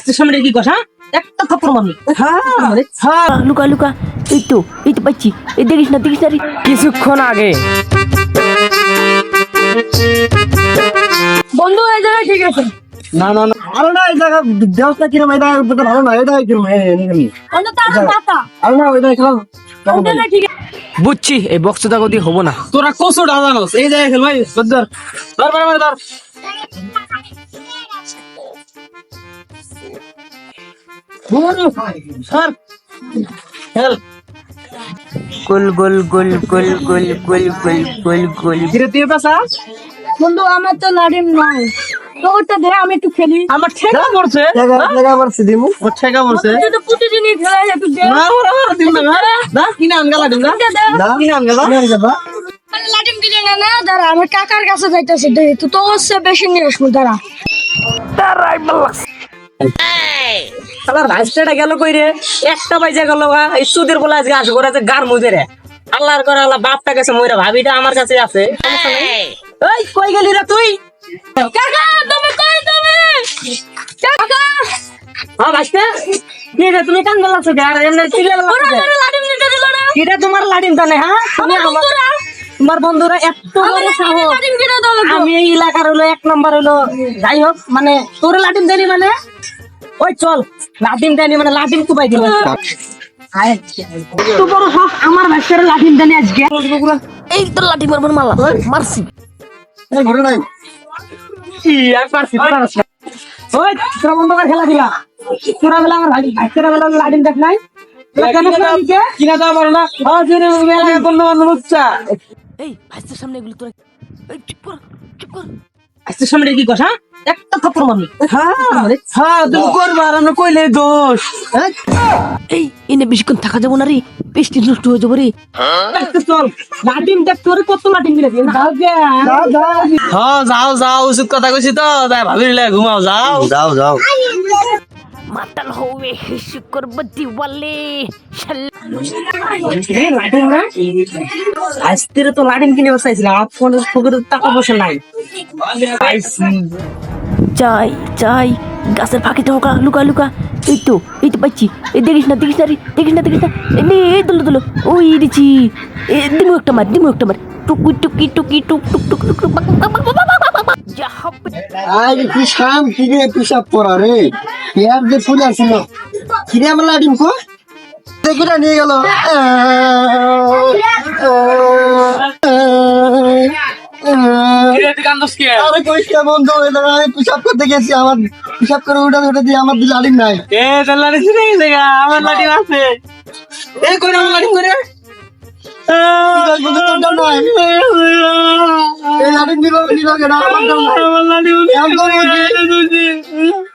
ভাইসের সামনে কি কথা? একটা থাপ্পড় মারলি। হ্যাঁ লুকা লুকা, এই তো পাচ্ছি। এই দেখিস না রে। কিছুক্ষণ আগে বন্ধু এই জায়গা ঠিক আছে। না না না, আরে না, এই জায়গা দেওয়া কিরম, এটা ভালো না, এটা কিরম বন্ধু তার মাথা। আরে না, ওইটা খেলাম ওটা ঠিক আছে। বুঝছি এই বক্সটা গতি হবো না। তোরা কসুটা জানোস, এই জায়গায় খেল ভাই। ধর ধর। স্যার খেল। গোল গোল গোল গোল গোল গোল গোল গোল গোল। ধীরে ধীরে পেশা। বন্ধু আমার তো লাড়িম নাই, তো ওটা দে আমি একটু খেলি। আমার ঠেকা পড়ছে। জায়গা মারছি দিমু। ওর ঠেকা পড়ছে। তুই তো প্রতিদিনই খেলাই একটু দে। না দিন না দা কিনা আনগালা দিন না না কিনা আনগালা। আরে লাড়িম দিলে না না, দাঁড়া আমার কাকার কাছে যাইতাছি, দেখি তুই তো হচ্ছে বেশি নিয়ে আসবো, দাঁড়া। শালার ভাইস্টাটা গেল কই রে? একটা বাইজা গেল এই সুদের বলে আজকে আসবো রে গার মুজে রে। আল্লাহর করে আল্লাহ বাপটা গেছে মইরা, ভাবিটা আমার কাছে আছে। সমস্যা নাই। এই কই গেলি রে তুই? কাকা তুমি কই তুমি? কাকা হ্যাঁ ভাইস্টা কি রে তুমি কান গলাছো কে? আর এমনি চিল্লা ওরা গলাছো আমার লাড়িম নিতে দিল না। কিটা তোমার লাডিম জানে? হ্যাঁ তুমি আমার বন্ধুরা তোমার বন্ধুরা এত বড় সাহস। লাড়িম কিনে দাও লাগবে। আমি এই এলাকার হলো 1 নম্বর হলো, যাই হোক মানে তোর লাটিম দেনি মানে ওই চল লাটিম দেনি মানে লাটিম কুপাই দিল। তো বড় সাহস আমার ভাইসের লাটিম দেনি আজকে। এই তো লাঠি মারবার মালা মারছি। ঘরে নাই। কি আর পারছি তোরা না। ওই তোরা বন্ধ করে খেলা দিলা। তোরা বেলা আমার ভাইসের বেলা লাটিম দেখ নাই। কিনা দাও পারো না। জেনে মেলা কোন অনুমুচ্ছা। এই ভাইসের সামনে এগুলো তোরা এই চুপ কর চুপ কর। আজকে সামনে কি কথা? একটা থাপ্পড় মারলি। হ্যাঁ তুমি করবা আর আমরা কইলে দোষ। এই এনে বেশিক্ষণ থাকা যাবো না রে, পেস্টি নষ্ট হয়ে যাবো রে। চল লাটিম দেখ তোর কত লাটিম দিলে দিয়ে দাও গে। হ্যাঁ যাও উচিত কথা কইছি তো, তাই ভাবিলে ঘুমাও যাও। যাও মাতাল হবে শুকর বদ্দি ওয়ালে লাটিম না আজকে তো লাটিম কিনে বসাইছিলাম। আপনার পুকুরে টাকা পয়সা নাই। চাই চাই গাছের ফাঁকে ঢোকা, লুকা লুকা। এই তো পাচ্ছি। এই দেখিস না রে, দেখিস না এই নে, এই দলো ওই দিছি। দিমু একটা মার টুকি টুকি টুকি টুক টুক টুক টুক টুক যা হবে। আরে কি শাম কি রে পিসাব পড়া রে, পেয়ার যে ফুল আছে না কি রে আমার লাডিম কো দেখুটা নিয়ে গেল। আরে কইস কে বন্ধু, এটা আমি পিসাব করতে গেছি, আমার পিসাব করে উঠা দিয়ে আমার লাডিম নাই। এ তোর লাঠি ছিঁড়ে গেছে গা, আমার লাঠি আছে। এই কই আমার লাটিম করে এই লাডিম দিল কেন আমার আমার লাঠি